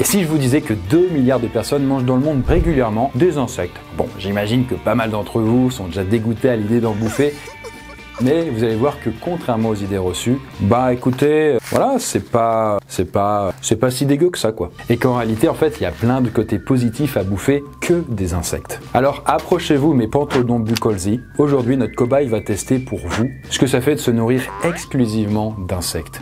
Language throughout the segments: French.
Et si je vous disais que 2 milliards de personnes mangent dans le monde régulièrement des insectes? Bon, j'imagine que pas mal d'entre vous sont déjà dégoûtés à l'idée d'en bouffer. Mais vous allez voir que contrairement aux idées reçues, bah écoutez, voilà, c'est pas si dégueu que ça quoi. Et qu'en réalité, en fait, il y a plein de côtés positifs à bouffer que des insectes. Alors approchez-vous mes pantodons buccolzi. Aujourd'hui, notre cobaye va tester pour vous ce que ça fait de se nourrir exclusivement d'insectes.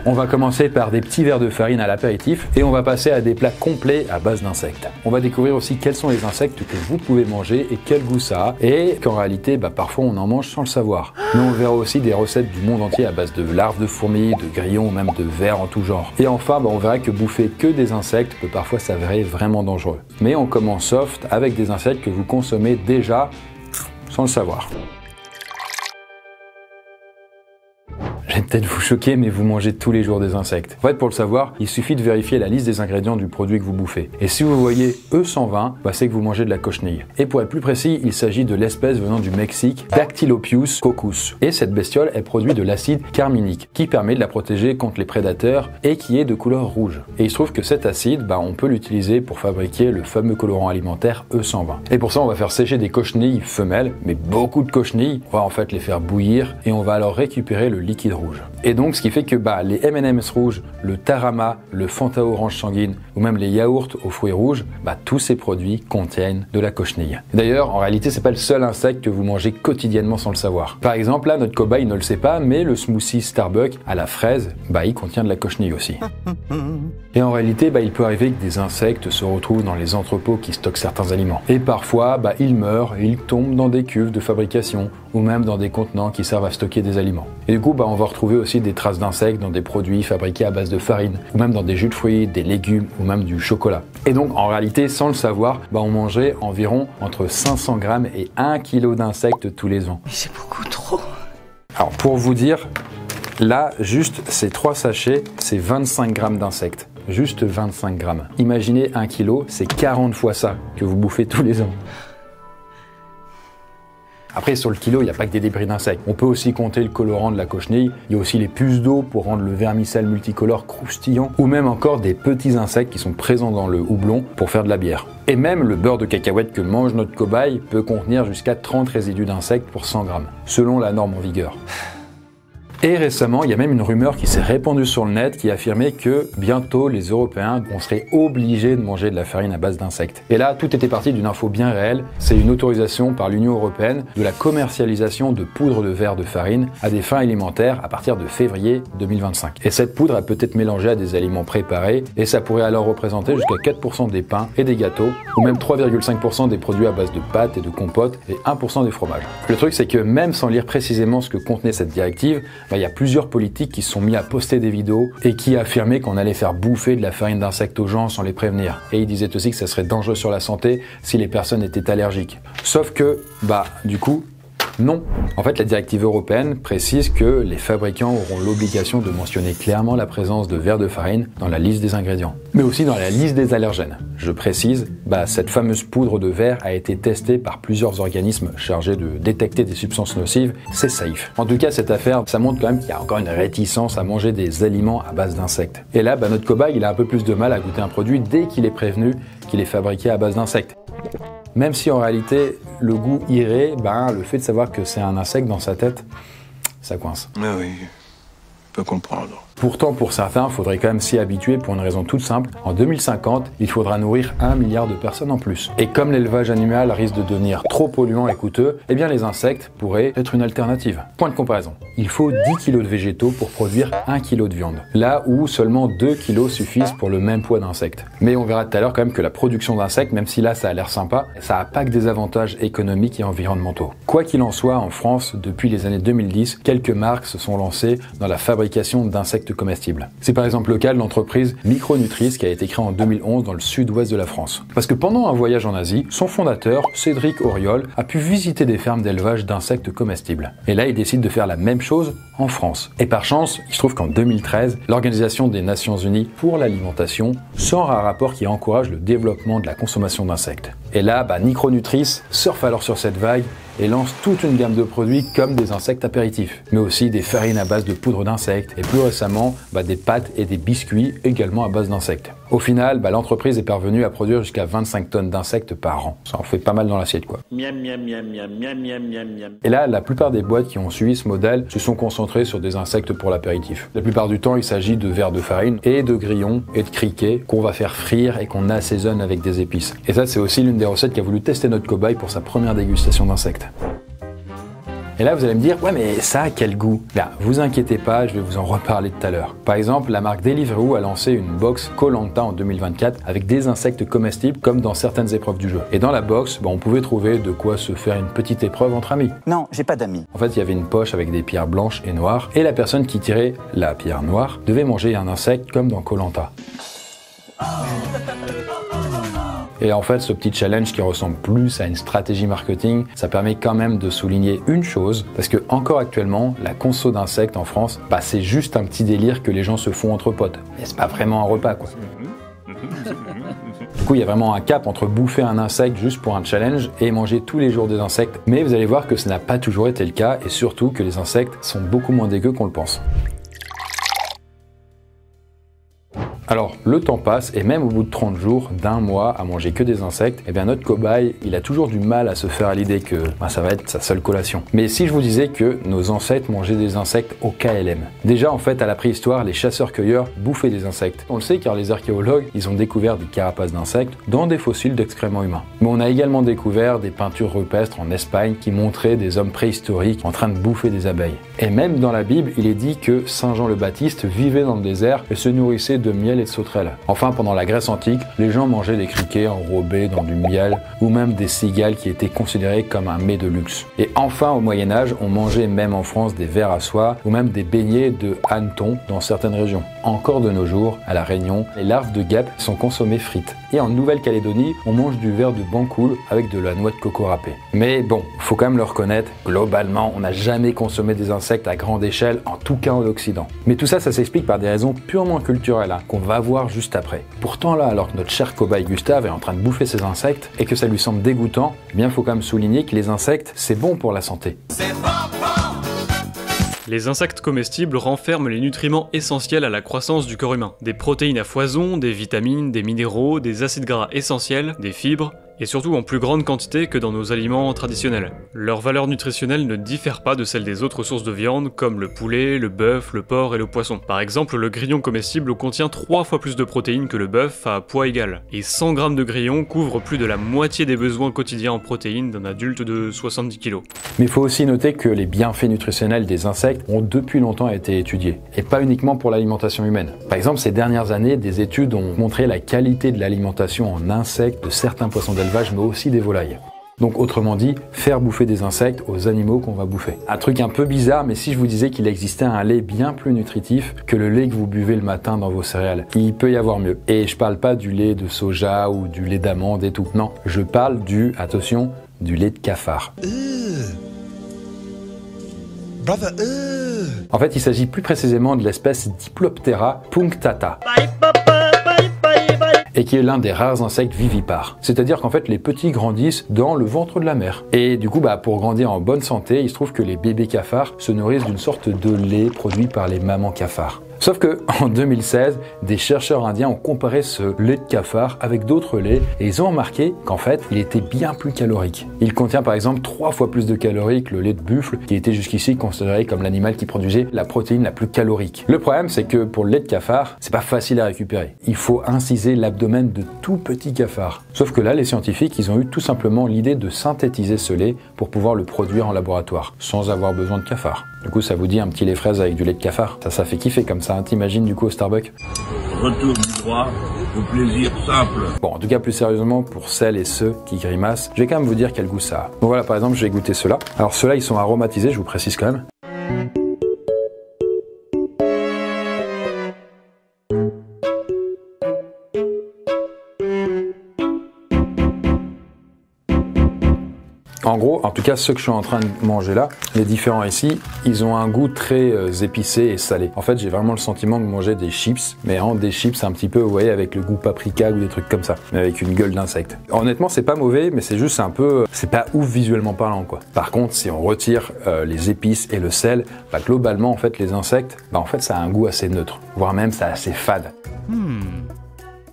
On va commencer par des petits verres de farine à l'apéritif et on va passer à des plats complets à base d'insectes. On va découvrir aussi quels sont les insectes que vous pouvez manger et quel goût ça a et qu'en réalité, parfois on en mange sans le savoir. Mais on verra aussi des recettes du monde entier à base de larves de fourmis, de grillons ou même de vers en tout genre. Et enfin, on verra que bouffer que des insectes peut parfois s'avérer vraiment dangereux. Mais on commence soft avec des insectes que vous consommez déjà sans le savoir. Je vais peut-être vous choquer, mais vous mangez tous les jours des insectes. En fait, pour le savoir, il suffit de vérifier la liste des ingrédients du produit que vous bouffez. Et si vous voyez E120, c'est que vous mangez de la cochenille. Et pour être plus précis, il s'agit de l'espèce venant du Mexique, Dactylopius coccus. Et cette bestiole est produit de l'acide carminique, qui permet de la protéger contre les prédateurs et qui est de couleur rouge. Et il se trouve que cet acide, on peut l'utiliser pour fabriquer le fameux colorant alimentaire E120. Et pour ça, on va faire sécher des cochenilles femelles, mais beaucoup de cochenilles. On va en fait les faire bouillir et on va alors récupérer le liquide rouge. Et donc ce qui fait que les M&M's rouges, le Tarama, le Fanta orange sanguine ou même les yaourts aux fruits rouges, tous ces produits contiennent de la cochenille. D'ailleurs, en réalité, c'est pas le seul insecte que vous mangez quotidiennement sans le savoir. Par exemple, là, notre cobaye ne le sait pas, mais le smoothie Starbucks à la fraise, il contient de la cochenille aussi. Et en réalité, il peut arriver que des insectes se retrouvent dans les entrepôts qui stockent certains aliments. Et parfois, ils meurent et ils tombent dans des cuves de fabrication ou même dans des contenants qui servent à stocker des aliments. Et du coup, on va retrouver aussi des traces d'insectes dans des produits fabriqués à base de farine ou même dans des jus de fruits, des légumes ou même du chocolat. Et donc, en réalité, sans le savoir, on mangeait environ entre 500 grammes et 1 kg d'insectes tous les ans. Mais c'est beaucoup trop. Alors, pour vous dire, là, juste ces 3 sachets, c'est 25 grammes d'insectes. Juste 25 grammes. Imaginez 1 kg, c'est 40 fois ça que vous bouffez tous les ans. Après, sur le kilo, il n'y a pas que des débris d'insectes. On peut aussi compter le colorant de la cochenille. Il y a aussi les puces d'eau pour rendre le vermicelle multicolore croustillant. Ou même encore des petits insectes qui sont présents dans le houblon pour faire de la bière. Et même le beurre de cacahuète que mange notre cobaye peut contenir jusqu'à 30 résidus d'insectes pour 100 grammes, selon la norme en vigueur. Et récemment, il y a même une rumeur qui s'est répandue sur le net qui affirmait que bientôt les Européens seraient obligés de manger de la farine à base d'insectes. Et là, tout était parti d'une info bien réelle. C'est une autorisation par l'Union européenne de la commercialisation de poudre de verre de farine à des fins alimentaires à partir de février 2025. Et cette poudre, elle peut être mélangée à des aliments préparés et ça pourrait alors représenter jusqu'à 4% des pains et des gâteaux ou même 3,5% des produits à base de pâtes et de compotes et 1% des fromages. Le truc, c'est que même sans lire précisément ce que contenait cette directive, il y a plusieurs politiques qui se sont mis à poster des vidéos et qui affirmaient qu'on allait faire bouffer de la farine d'insectes aux gens sans les prévenir. Et ils disaient aussi que ça serait dangereux sur la santé si les personnes étaient allergiques. Sauf que, du coup, non. En fait, la directive européenne précise que les fabricants auront l'obligation de mentionner clairement la présence de verre de farine dans la liste des ingrédients, mais aussi dans la liste des allergènes. Je précise, cette fameuse poudre de verre a été testée par plusieurs organismes chargés de détecter des substances nocives, c'est safe. En tout cas, cette affaire, ça montre quand même qu'il y a encore une réticence à manger des aliments à base d'insectes. Et là, notre cobaye, il a un peu plus de mal à goûter un produit dès qu'il est prévenu qu'il est fabriqué à base d'insectes. Même si en réalité, le goût irait, le fait de savoir que c'est un insecte dans sa tête, ça coince. Ah oui, je peux comprendre. Pourtant, pour certains, il faudrait quand même s'y habituer pour une raison toute simple. En 2050, il faudra nourrir 1 milliard de personnes en plus. Et comme l'élevage animal risque de devenir trop polluant et coûteux, les insectes pourraient être une alternative. Point de comparaison. Il faut 10 kg de végétaux pour produire 1 kg de viande. Là où seulement 2 kg suffisent pour le même poids d'insectes. Mais on verra tout à l'heure quand même que la production d'insectes, même si là ça a l'air sympa, ça n'a pas que des avantages économiques et environnementaux. Quoi qu'il en soit, en France, depuis les années 2010, quelques marques se sont lancées dans la fabrication d'insectes comestibles. C'est par exemple le cas de l'entreprise Micronutris qui a été créée en 2011 dans le sud-ouest de la France. Parce que pendant un voyage en Asie, son fondateur, Cédric Auriol, a pu visiter des fermes d'élevage d'insectes comestibles. Et là, il décide de faire la même chose en France. Et par chance, il se trouve qu'en 2013, l'Organisation des Nations Unies pour l'alimentation sort un rapport qui encourage le développement de la consommation d'insectes. Et là, Micronutris surfe alors sur cette vague et lance toute une gamme de produits comme des insectes apéritifs, mais aussi des farines à base de poudre d'insectes et plus récemment des pâtes et des biscuits également à base d'insectes. Au final, l'entreprise est parvenue à produire jusqu'à 25 tonnes d'insectes par an. Ça en fait pas mal dans l'assiette quoi. Miam, miam, miam, miam, miam, miam, miam, miam. Et là, la plupart des boîtes qui ont suivi ce modèle se sont concentrées sur des insectes pour l'apéritif. La plupart du temps, il s'agit de vers de farine et de grillons et de criquets qu'on va faire frire et qu'on assaisonne avec des épices. Et ça, c'est aussi l'une des recettes qu'a voulu tester notre cobaye pour sa première dégustation d'insectes. Et là, vous allez me dire, ouais, mais ça a quel goût? Là, vous inquiétez pas, je vais vous en reparler tout à l'heure. Par exemple, la marque Deliveroo a lancé une box Koh-Lanta en 2024 avec des insectes comestibles comme dans certaines épreuves du jeu. Et dans la box, on pouvait trouver de quoi se faire une petite épreuve entre amis. Non, j'ai pas d'amis. En fait, il y avait une poche avec des pierres blanches et noires et la personne qui tirait la pierre noire devait manger un insecte comme dans Koh-Lanta. Et en fait, ce petit challenge qui ressemble plus à une stratégie marketing, ça permet quand même de souligner une chose, parce que encore actuellement, la conso d'insectes en France, c'est juste un petit délire que les gens se font entre potes. Mais c'est pas vraiment un repas, quoi. Du coup, il y a vraiment un cap entre bouffer un insecte juste pour un challenge et manger tous les jours des insectes. Mais vous allez voir que ce n'a pas toujours été le cas, et surtout que les insectes sont beaucoup moins dégueux qu'on le pense. Alors, le temps passe et même au bout de 30 jours, d'un mois à manger que des insectes, notre cobaye, il a toujours du mal à se faire à l'idée que ça va être sa seule collation. Mais si je vous disais que nos ancêtres mangeaient des insectes au KLM? Déjà, en fait, à la préhistoire, les chasseurs-cueilleurs bouffaient des insectes. On le sait car les archéologues, ils ont découvert des carapaces d'insectes dans des fossiles d'excréments humains. Mais on a également découvert des peintures rupestres en Espagne qui montraient des hommes préhistoriques en train de bouffer des abeilles. Et même dans la Bible, il est dit que Saint Jean le Baptiste vivait dans le désert et se nourrissait de miel et de sauterelles. Enfin, pendant la Grèce antique, les gens mangeaient des criquets enrobés dans du miel ou même des cigales qui étaient considérées comme un mets de luxe. Et enfin, au Moyen-Âge, on mangeait même en France des vers à soie ou même des beignets de hannetons dans certaines régions. Encore de nos jours, à La Réunion, les larves de guêpes sont consommées frites. Et en Nouvelle-Calédonie, on mange du verre de bancoul avec de la noix de coco râpée. Mais bon, faut quand même le reconnaître, globalement, on n'a jamais consommé des insectes à grande échelle, en tout cas en Occident. Mais tout ça, ça s'explique par des raisons purement culturelles, qu'on va voir juste après. Pourtant là, alors que notre cher cobaye Gustave est en train de bouffer ses insectes et que ça lui semble dégoûtant, faut quand même souligner que les insectes, c'est bon pour la santé. Les insectes comestibles renferment les nutriments essentiels à la croissance du corps humain. Des protéines à foison, des vitamines, des minéraux, des acides gras essentiels, des fibres, et surtout en plus grande quantité que dans nos aliments traditionnels. Leur valeur nutritionnelle ne diffère pas de celle des autres sources de viande comme le poulet, le bœuf, le porc et le poisson. Par exemple, le grillon comestible contient 3 fois plus de protéines que le bœuf à poids égal, et 100 grammes de grillon couvrent plus de la moitié des besoins quotidiens en protéines d'un adulte de 70 kg. Mais il faut aussi noter que les bienfaits nutritionnels des insectes ont depuis longtemps été étudiés, et pas uniquement pour l'alimentation humaine. Par exemple, ces dernières années, des études ont montré la qualité de l'alimentation en insectes de certains poissons d'élevage, mais aussi des volailles. Donc autrement dit, faire bouffer des insectes aux animaux qu'on va bouffer. Un truc un peu bizarre, mais si je vous disais qu'il existait un lait bien plus nutritif que le lait que vous buvez le matin dans vos céréales, il peut y avoir mieux. Et je parle pas du lait de soja ou du lait d'amande et tout. Non, je parle attention, du lait de cafard. En fait, il s'agit plus précisément de l'espèce Diploptera punctata, et qui est l'un des rares insectes vivipares. C'est-à-dire qu'en fait, les petits grandissent dans le ventre de la mère. Et du coup, pour grandir en bonne santé, il se trouve que les bébés cafards se nourrissent d'une sorte de lait produit par les mamans cafards. Sauf que, en 2016, des chercheurs indiens ont comparé ce lait de cafard avec d'autres laits et ils ont remarqué qu'en fait, il était bien plus calorique. Il contient par exemple 3 fois plus de calories que le lait de buffle, qui était jusqu'ici considéré comme l'animal qui produisait la protéine la plus calorique. Le problème, c'est que pour le lait de cafard, c'est pas facile à récupérer. Il faut inciser l'abdomen de tout petits cafards. Sauf que là, les scientifiques, ils ont eu tout simplement l'idée de synthétiser ce lait pour pouvoir le produire en laboratoire, sans avoir besoin de cafards. Du coup, ça vous dit un petit lait fraise avec du lait de cafard? Ça fait kiffer comme ça, hein, t'imagines du coup au Starbucks? Retour du droit au plaisir simple. Bon, en tout cas, plus sérieusement, pour celles et ceux qui grimacent, je vais quand même vous dire quel goût ça a. Donc voilà, par exemple, je vais goûter ceux-là. Alors ceux-là, ils sont aromatisés, je vous précise quand même. En gros, en tout cas, ceux que je suis en train de manger là, les différents ici, ils ont un goût très épicé et salé. En fait, j'ai vraiment le sentiment de manger des chips, mais vraiment des chips un petit peu, vous voyez, avec le goût paprika ou des trucs comme ça, mais avec une gueule d'insecte. Honnêtement, c'est pas mauvais, mais c'est juste un peu, c'est pas ouf visuellement parlant, quoi. Par contre, si on retire les épices et le sel, bah, globalement, en fait, les insectes, bah, en fait, ça a un goût assez neutre, voire même c'est assez fade.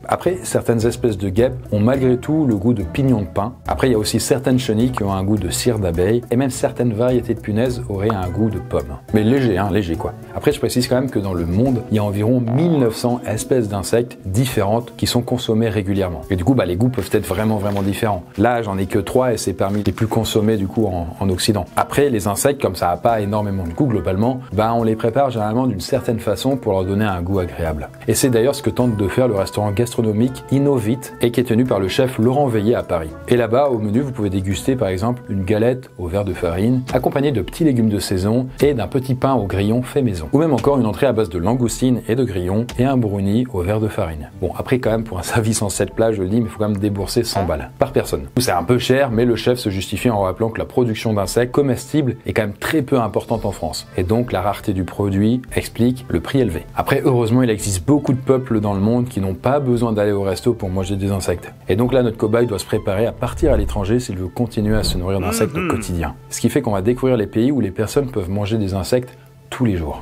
Après, certaines espèces de guêpes ont malgré tout le goût de pignon de pin. Après, il y a aussi certaines chenilles qui ont un goût de cire d'abeille, et même certaines variétés de punaises auraient un goût de pomme. Mais léger, hein, léger quoi. Après, je précise quand même que dans le monde, il y a environ 1900 espèces d'insectes différentes qui sont consommées régulièrement. Et du coup, bah, les goûts peuvent être vraiment différents. Là, j'en ai que 3 et c'est parmi les plus consommés du coup en Occident. Après, les insectes, comme ça n'a pas énormément de goût globalement, bah, on les prépare généralement d'une certaine façon pour leur donner un goût agréable. Et c'est d'ailleurs ce que tente de faire le restaurant gastronomique Innovit et qui est tenu par le chef Laurent Veillé à Paris. Et là-bas, au menu, vous pouvez déguster par exemple une galette au verre de farine, accompagnée de petits légumes de saison et d'un petit pain au grillon fait maison. Ou même encore une entrée à base de langoustines et de grillons et un brownie au verre de farine. Bon, après quand même, pour un service en 7 plats, je le dis, mais il faut quand même débourser 100 balles par personne. C'est un peu cher, mais le chef se justifie en rappelant que la production d'insectes comestibles est quand même très peu importante en France. Et donc la rareté du produit explique le prix élevé. Après, heureusement, il existe beaucoup de peuples dans le monde qui n'ont pas besoin d'aller au resto pour manger des insectes. Et donc là, notre cobaye doit se préparer à partir à l'étranger s'il veut continuer à se nourrir d'insectes au quotidien. Ce qui fait qu'on va découvrir les pays où les personnes peuvent manger des insectes tous les jours.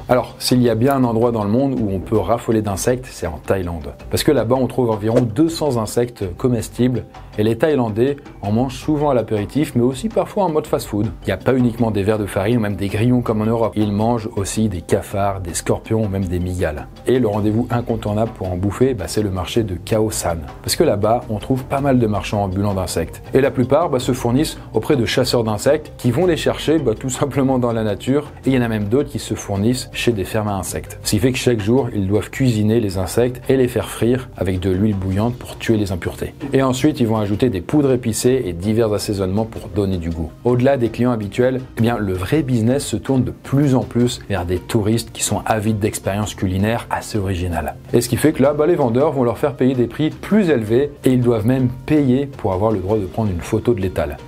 Alors, s'il y a bien un endroit dans le monde où on peut raffoler d'insectes, c'est en Thaïlande. Parce que là-bas, on trouve environ 200 insectes comestibles et les Thaïlandais en mangent souvent à l'apéritif, mais aussi parfois en mode fast-food. Il n'y a pas uniquement des verres de farine ou même des grillons comme en Europe. Ils mangent aussi des cafards, des scorpions ou même des mygales. Et le rendez-vous incontournable pour en bouffer, bah, c'est le marché de Khao San. Parce que là-bas, on trouve pas mal de marchands ambulants d'insectes. Et la plupart se fournissent auprès de chasseurs d'insectes qui vont les chercher tout simplement dans la nature. Et il y en a même d'autres qui se fournissent chez des fermes à insectes. Ce qui fait que chaque jour, ils doivent cuisiner les insectes et les faire frire avec de l'huile bouillante pour tuer les impuretés. Et ensuite, ils vont ajouter des poudres épicées et divers assaisonnements pour donner du goût. Au-delà des clients habituels, eh bien, le vrai business se tourne de plus en plus vers des touristes qui sont avides d'expériences culinaires assez originales. Et ce qui fait que là, les vendeurs vont leur faire payer des prix plus élevés et ils doivent même payer pour avoir le droit de prendre une photo de l'étal.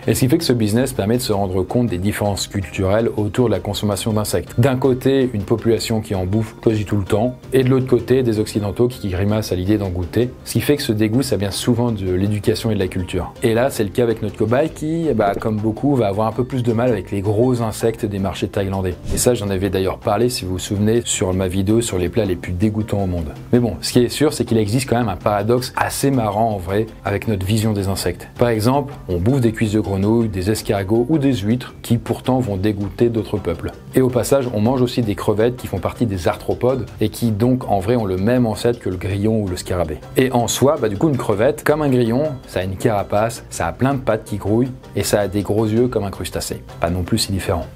Et ce qui fait que ce business permet de se rendre compte des différences culturelles autour de la consommation d'insectes. D'un côté, une population qui en bouffe quasi tout le temps, et de l'autre côté, des occidentaux qui grimacent à l'idée d'en goûter. Ce qui fait que ce dégoût, ça vient souvent de l'éducation et de la culture. Et là, c'est le cas avec notre cobaye qui, comme beaucoup, va avoir un peu plus de mal avec les gros insectes des marchés thaïlandais. Et ça, j'en avais d'ailleurs parlé, si vous vous souvenez, sur ma vidéo sur les plats les plus dégoûtants au monde. Mais bon, ce qui est sûr, c'est qu'il existe quand même un paradoxe assez marrant en vrai avec notre vision des insectes. Par exemple, on bouffe des cuisses de grenouilles, des escargots ou des huîtres qui pourtant vont dégoûter d'autres peuples. Et au passage, on mange aussi des crevettes qui font partie des arthropodes et qui donc en vrai ont le même ancêtre que le grillon ou le scarabée. Et en soi, du coup une crevette, comme un grillon, ça a une carapace, ça a plein de pattes qui grouillent et ça a des gros yeux comme un crustacé. Pas non plus si différent.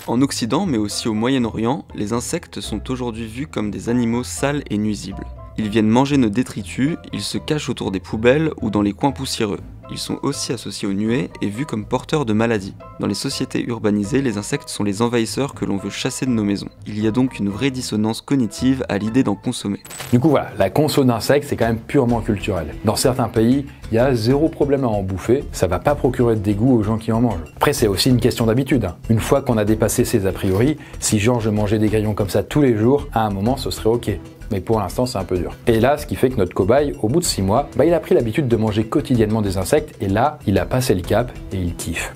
En Occident, mais aussi au Moyen-Orient, les insectes sont aujourd'hui vus comme des animaux sales et nuisibles. Ils viennent manger nos détritus, ils se cachent autour des poubelles ou dans les coins poussiéreux. Ils sont aussi associés aux nuées et vus comme porteurs de maladies. Dans les sociétés urbanisées, les insectes sont les envahisseurs que l'on veut chasser de nos maisons. Il y a donc une vraie dissonance cognitive à l'idée d'en consommer. Du coup voilà, la conso d'insectes c'est quand même purement culturel. Dans certains pays, il y a zéro problème à en bouffer, ça va pas procurer de dégoût aux gens qui en mangent. Après c'est aussi une question d'habitude. Une fois qu'on a dépassé ces a priori, si genre je mangeais des grillons comme ça tous les jours, à un moment ce serait ok. Mais pour l'instant c'est un peu dur. Et là, ce qui fait que notre cobaye, au bout de 6 mois, il a pris l'habitude de manger quotidiennement des insectes et là, il a passé le cap et il kiffe.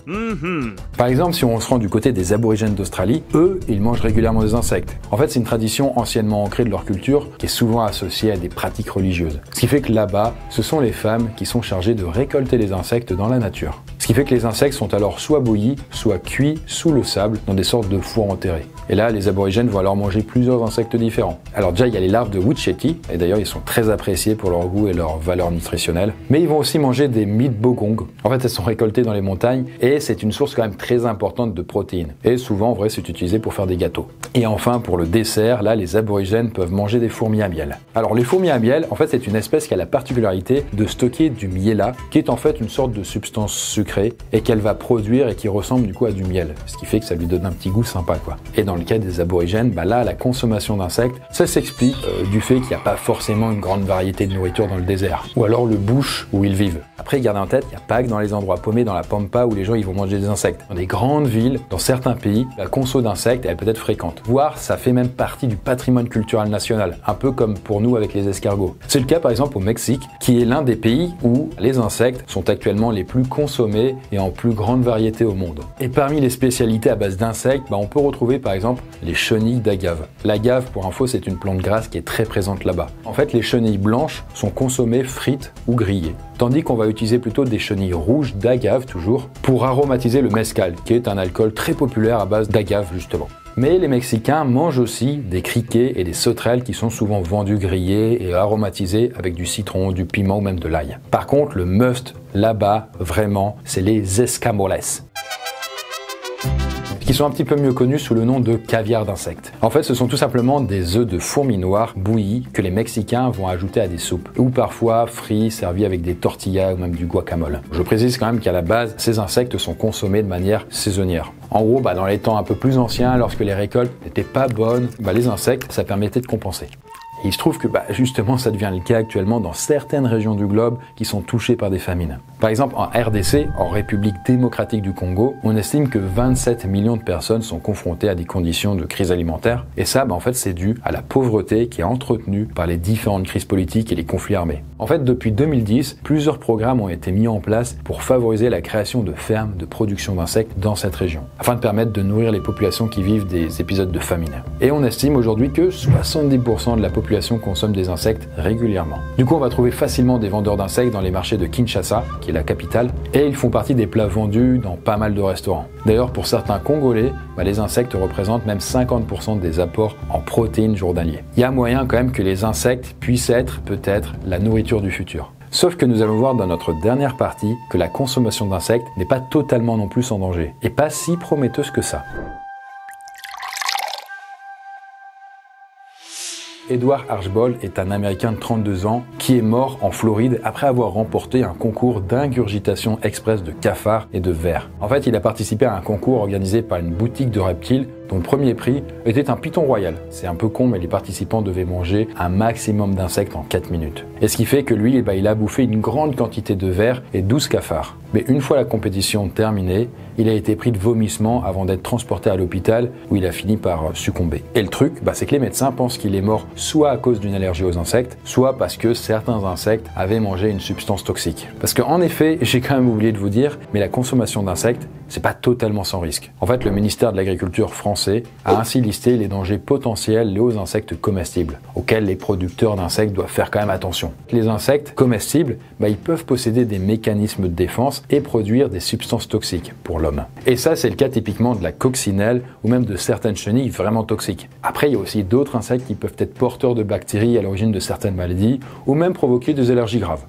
Par exemple, si on se rend du côté des aborigènes d'Australie, eux, ils mangent régulièrement des insectes. En fait, c'est une tradition anciennement ancrée de leur culture qui est souvent associée à des pratiques religieuses. Ce qui fait que là-bas, ce sont les femmes qui sont chargées de récolter les insectes dans la nature. Ce qui fait que les insectes sont alors soit bouillis, soit cuits sous le sable dans des sortes de fours enterrés. Et là, les aborigènes vont alors manger plusieurs insectes différents. Alors déjà, il y a les larves de Wucheti, et d'ailleurs ils sont très appréciés pour leur goût et leur valeur nutritionnelle. Mais ils vont aussi manger des mitbogong. En fait, elles sont récoltées dans les montagnes et c'est une source quand même très importante de protéines. Et souvent, en vrai, c'est utilisé pour faire des gâteaux. Et enfin, pour le dessert, là, les aborigènes peuvent manger des fourmis à miel. Alors les fourmis à miel, en fait, c'est une espèce qui a la particularité de stocker du miela, qui est en fait une sorte de substance sucrée sucré et qu'elle va produire et qui ressemble du coup à du miel, ce qui fait que ça lui donne un petit goût sympa quoi. Et dans le cas des aborigènes, là la consommation d'insectes, ça s'explique du fait qu'il n'y a pas forcément une grande variété de nourriture dans le désert, ou alors le bush où ils vivent. Après, gardez en tête, il n'y a pas que dans les endroits paumés, dans la pampa, où les gens ils vont manger des insectes. Dans des grandes villes, dans certains pays, la conso d'insectes elle peut être fréquente. Voire, ça fait même partie du patrimoine culturel national, un peu comme pour nous avec les escargots. C'est le cas par exemple au Mexique, qui est l'un des pays où les insectes sont actuellement les plus consommés et en plus grande variété au monde. Et parmi les spécialités à base d'insectes, on peut retrouver par exemple les chenilles d'agave. L'agave, pour info, c'est une plante grasse qui est très présente là-bas. En fait, les chenilles blanches sont consommées frites ou grillées. Tandis qu'on va utiliser plutôt des chenilles rouges d'agave toujours pour aromatiser le mezcal, qui est un alcool très populaire à base d'agave justement. Mais les Mexicains mangent aussi des criquets et des sauterelles qui sont souvent vendus grillés et aromatisés avec du citron, du piment ou même de l'ail. Par contre, le must là-bas, vraiment, c'est les escamoles, qui sont un petit peu mieux connus sous le nom de caviar d'insectes. En fait, ce sont tout simplement des œufs de fourmis noires bouillis que les Mexicains vont ajouter à des soupes, ou parfois frits, servis avec des tortillas ou même du guacamole. Je précise quand même qu'à la base, ces insectes sont consommés de manière saisonnière. En gros, dans les temps un peu plus anciens, lorsque les récoltes n'étaient pas bonnes, les insectes, ça permettait de compenser. Et il se trouve que justement ça devient le cas actuellement dans certaines régions du globe qui sont touchées par des famines. Par exemple en RDC, en République démocratique du Congo, on estime que 27 millions de personnes sont confrontées à des conditions de crise alimentaire. Et ça, en fait, c'est dû à la pauvreté qui est entretenue par les différentes crises politiques et les conflits armés. En fait, depuis 2010, plusieurs programmes ont été mis en place pour favoriser la création de fermes de production d'insectes dans cette région, afin de permettre de nourrir les populations qui vivent des épisodes de famine. Et on estime aujourd'hui que 70% de la population consomme des insectes régulièrement. Du coup, on va trouver facilement des vendeurs d'insectes dans les marchés de Kinshasa, qui est la capitale, et ils font partie des plats vendus dans pas mal de restaurants. D'ailleurs, pour certains Congolais, les insectes représentent même 50% des apports en protéines journaliers. Il y a moyen quand même que les insectes puissent être peut-être la nourriture du futur. Sauf que nous allons voir dans notre dernière partie que la consommation d'insectes n'est pas totalement non plus sans danger, et pas si prometteuse que ça. Edward Archbold est un Américain de 32 ans qui est mort en Floride après avoir remporté un concours d'ingurgitation express de cafards et de vers. En fait, il a participé à un concours organisé par une boutique de reptiles dont le premier prix était un python royal. C'est un peu con, mais les participants devaient manger un maximum d'insectes en 4 minutes. Et ce qui fait que lui, il a bouffé une grande quantité de vers et 12 cafards. Mais une fois la compétition terminée, il a été pris de vomissement avant d'être transporté à l'hôpital où il a fini par succomber. Et le truc, c'est que les médecins pensent qu'il est mort soit à cause d'une allergie aux insectes, soit parce que certains insectes avaient mangé une substance toxique. Parce qu'en effet, j'ai quand même oublié de vous dire, mais la consommation d'insectes, c'est pas totalement sans risque. En fait, le ministère de l'Agriculture français a ainsi listé les dangers potentiels liés aux insectes comestibles, auxquels les producteurs d'insectes doivent faire quand même attention. Les insectes comestibles, ils peuvent posséder des mécanismes de défense et produire des substances toxiques pour l'homme. Et ça, c'est le cas typiquement de la coccinelle ou même de certaines chenilles vraiment toxiques. Après, il y a aussi d'autres insectes qui peuvent être porteurs de bactéries à l'origine de certaines maladies ou même provoquer des allergies graves.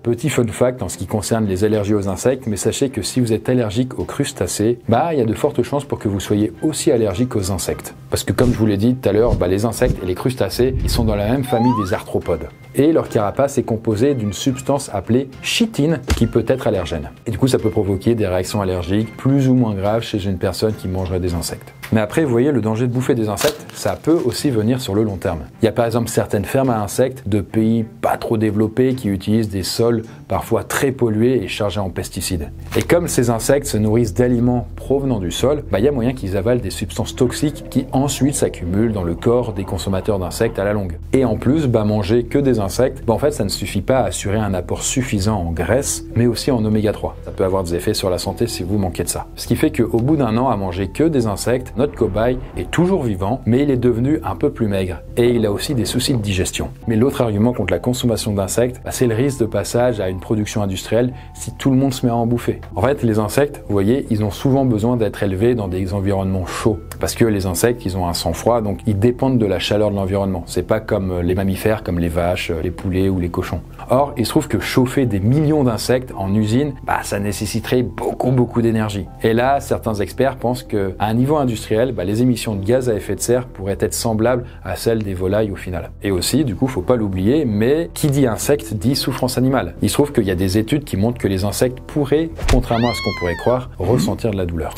Petit fun fact en ce qui concerne les allergies aux insectes, mais sachez que si vous êtes allergique aux crustacés, il y a de fortes chances pour que vous soyez aussi allergique aux insectes. Parce que comme je vous l'ai dit tout à l'heure, les insectes et les crustacés, ils sont dans la même famille des arthropodes. Et leur carapace est composée d'une substance appelée chitine qui peut être allergène. Et du coup, ça peut provoquer des réactions allergiques plus ou moins graves chez une personne qui mangerait des insectes. Mais après, vous voyez, le danger de bouffer des insectes, ça peut aussi venir sur le long terme. Il y a par exemple certaines fermes à insectes de pays pas trop développés qui utilisent des sols parfois très pollués et chargés en pesticides. Et comme ces insectes se nourrissent d'aliments provenant du sol, il y a moyen qu'ils avalent des substances toxiques qui ensuite s'accumulent dans le corps des consommateurs d'insectes à la longue. Et en plus, manger que des insectes, en fait, ça ne suffit pas à assurer un apport suffisant en graisse, mais aussi en oméga 3. Ça peut avoir des effets sur la santé si vous manquez de ça. Ce qui fait qu'au bout d'un an à manger que des insectes, notre cobaye est toujours vivant, mais il est devenu un peu plus maigre. Et il a aussi des soucis de digestion. Mais l'autre argument contre la consommation d'insectes, c'est le risque de passage à une production industrielle si tout le monde se met à en bouffer. En fait, les insectes, vous voyez, ils ont souvent besoin d'être élevés dans des environnements chauds. Parce que les insectes, ils ont un sang-froid, donc ils dépendent de la chaleur de l'environnement. C'est pas comme les mammifères, comme les vaches, les poulets ou les cochons. Or, il se trouve que chauffer des millions d'insectes en usine, ça nécessiterait beaucoup d'énergie. Et là, certains experts pensent qu'à un niveau industriel, les émissions de gaz à effet de serre pourraient être semblables à celles des volailles au final. Et aussi, du coup, faut pas l'oublier, mais qui dit insecte dit souffrance animale. Il se trouve qu'il y a des études qui montrent que les insectes pourraient, contrairement à ce qu'on pourrait croire, ressentir de la douleur.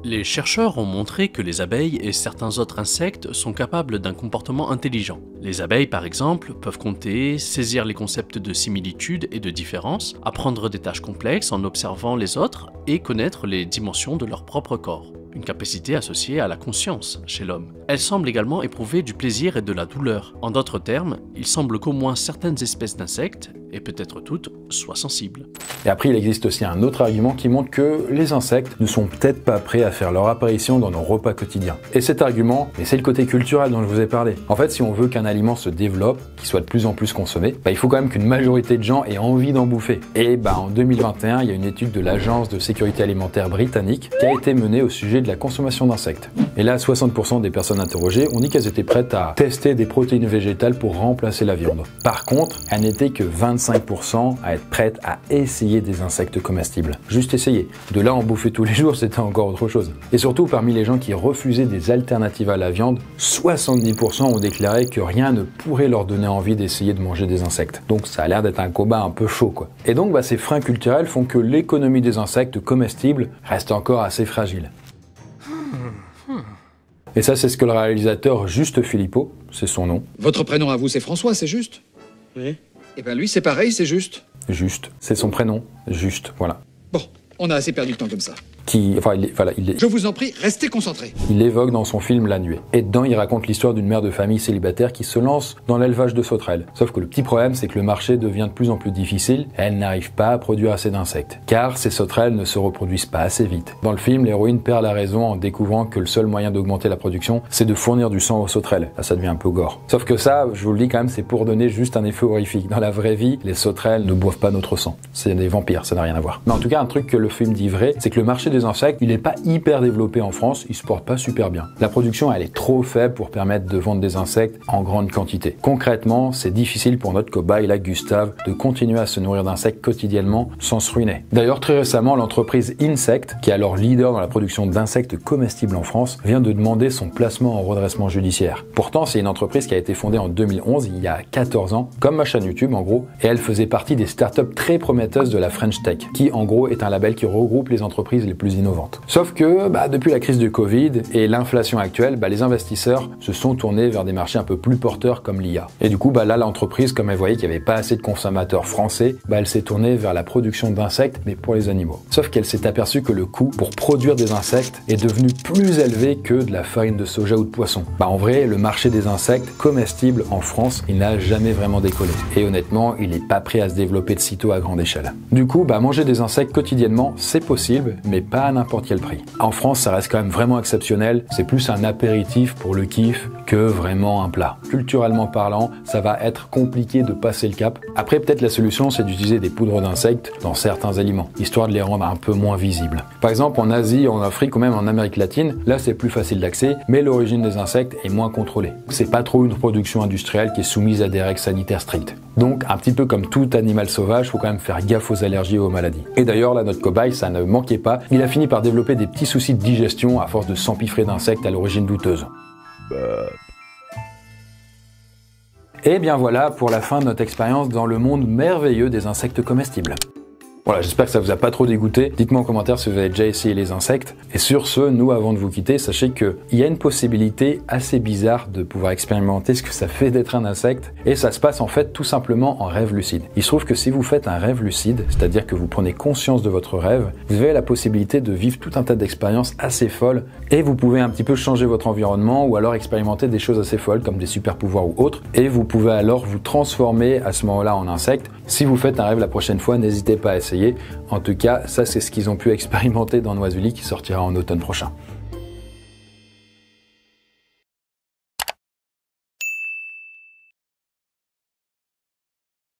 Les chercheurs ont montré que les abeilles et certains autres insectes sont capables d'un comportement intelligent. Les abeilles, par exemple, peuvent compter, saisir les concepts de similitude et de différence, apprendre des tâches complexes en observant les autres et connaître les dimensions de leur propre corps. Une capacité associée à la conscience chez l'homme. Elles semblent également éprouver du plaisir et de la douleur. En d'autres termes, il semble qu'au moins certaines espèces d'insectes, et peut-être toutes, soient sensibles. Et après, il existe aussi un autre argument qui montre que les insectes ne sont peut-être pas prêts à faire leur apparition dans nos repas quotidiens. Et cet argument, c'est le côté culturel dont je vous ai parlé. En fait, si on veut qu'un aliment se développe, qu'il soit de plus en plus consommé, il faut quand même qu'une majorité de gens aient envie d'en bouffer. Et en 2021, il y a une étude de l'Agence de sécurité alimentaire britannique qui a été menée au sujet de la consommation d'insectes. Et là, 60% des personnes interrogées ont dit qu'elles étaient prêtes à tester des protéines végétales pour remplacer la viande. Par contre, elles n'étaient que 25% à être prêtes à essayer des insectes comestibles. Juste essayer. De là, en bouffer tous les jours, c'était encore autre chose. Et surtout, parmi les gens qui refusaient des alternatives à la viande, 70% ont déclaré que rien ne pourrait leur donner envie d'essayer de manger des insectes. Donc ça a l'air d'être un combat un peu chaud, quoi. Et donc, ces freins culturels font que l'économie des insectes comestibles reste encore assez fragile. Et ça, c'est ce que le réalisateur Juste Philippot, c'est son nom. Votre prénom à vous, c'est François, c'est juste? Oui. Eh ben lui, c'est pareil, c'est juste. Juste, c'est son prénom, Juste, voilà. Bon, on a assez perdu de temps comme ça. Je vous en prie, restez concentrés. Il évoque dans son film La Nuée. Et dedans, il raconte l'histoire d'une mère de famille célibataire qui se lance dans l'élevage de sauterelles. Sauf que le petit problème, c'est que le marché devient de plus en plus difficile et elle n'arrive pas à produire assez d'insectes. Car ces sauterelles ne se reproduisent pas assez vite. Dans le film, l'héroïne perd la raison en découvrant que le seul moyen d'augmenter la production, c'est de fournir du sang aux sauterelles. Là, ça devient un peu gore. Sauf que ça, je vous le dis quand même, c'est pour donner juste un effet horrifique. Dans la vraie vie, les sauterelles ne boivent pas notre sang. C'est des vampires, ça n'a rien à voir. Mais en tout cas, un truc que le film dit vrai, c'est que le marché des insectes, il est pas hyper développé en France, il se porte pas super bien. La production, elle est trop faible pour permettre de vendre des insectes en grande quantité. Concrètement, c'est difficile pour notre cobaye, là, Gustave, de continuer à se nourrir d'insectes quotidiennement sans se ruiner. D'ailleurs, très récemment, l'entreprise Insect, qui est alors leader dans la production d'insectes comestibles en France, vient de demander son placement en redressement judiciaire. Pourtant, c'est une entreprise qui a été fondée en 2011, il y a 14 ans, comme ma chaîne YouTube en gros, et elle faisait partie des startups très prometteuses de la French Tech, qui en gros est un label qui regroupe les entreprises les plus innovantes. Sauf que, depuis la crise du Covid et l'inflation actuelle, les investisseurs se sont tournés vers des marchés un peu plus porteurs comme l'IA. Et du coup, là, l'entreprise, comme elle voyait qu'il n'y avait pas assez de consommateurs français, elle s'est tournée vers la production d'insectes, mais pour les animaux. Sauf qu'elle s'est aperçue que le coût pour produire des insectes est devenu plus élevé que de la farine de soja ou de poisson. En vrai, le marché des insectes comestibles en France, il n'a jamais vraiment décollé. Et honnêtement, il n'est pas prêt à se développer de sitôt à grande échelle. Du coup, manger des insectes quotidiennement, c'est possible, mais pas à n'importe quel prix. En France, ça reste quand même vraiment exceptionnel. C'est plus un apéritif pour le kiff que vraiment un plat. Culturellement parlant, ça va être compliqué de passer le cap. Après, peut-être la solution, c'est d'utiliser des poudres d'insectes dans certains aliments, histoire de les rendre un peu moins visibles. Par exemple, en Asie, en Afrique ou même en Amérique latine, là, c'est plus facile d'accès, mais l'origine des insectes est moins contrôlée. C'est pas trop une production industrielle qui est soumise à des règles sanitaires strictes. Donc, un petit peu comme tout animal sauvage, faut quand même faire gaffe aux allergies et aux maladies. Et d'ailleurs, là, notre cobaye, ça ne manquait pas. Il a fini par développer des petits soucis de digestion à force de s'empiffrer d'insectes à l'origine douteuse. Et bien voilà pour la fin de notre expérience dans le monde merveilleux des insectes comestibles. Voilà, j'espère que ça vous a pas trop dégoûté. Dites-moi en commentaire si vous avez déjà essayé les insectes. Et sur ce, nous, avant de vous quitter, sachez qu'il y a une possibilité assez bizarre de pouvoir expérimenter ce que ça fait d'être un insecte. Et ça se passe en fait tout simplement en rêve lucide. Il se trouve que si vous faites un rêve lucide, c'est-à-dire que vous prenez conscience de votre rêve, vous avez la possibilité de vivre tout un tas d'expériences assez folles. Et vous pouvez un petit peu changer votre environnement ou alors expérimenter des choses assez folles comme des super pouvoirs ou autres. Et vous pouvez alors vous transformer à ce moment-là en insecte. Si vous faites un rêve la prochaine fois, n'hésitez pas à essayer. En tout cas, ça c'est ce qu'ils ont pu expérimenter dans Noisuli qui sortira en automne prochain.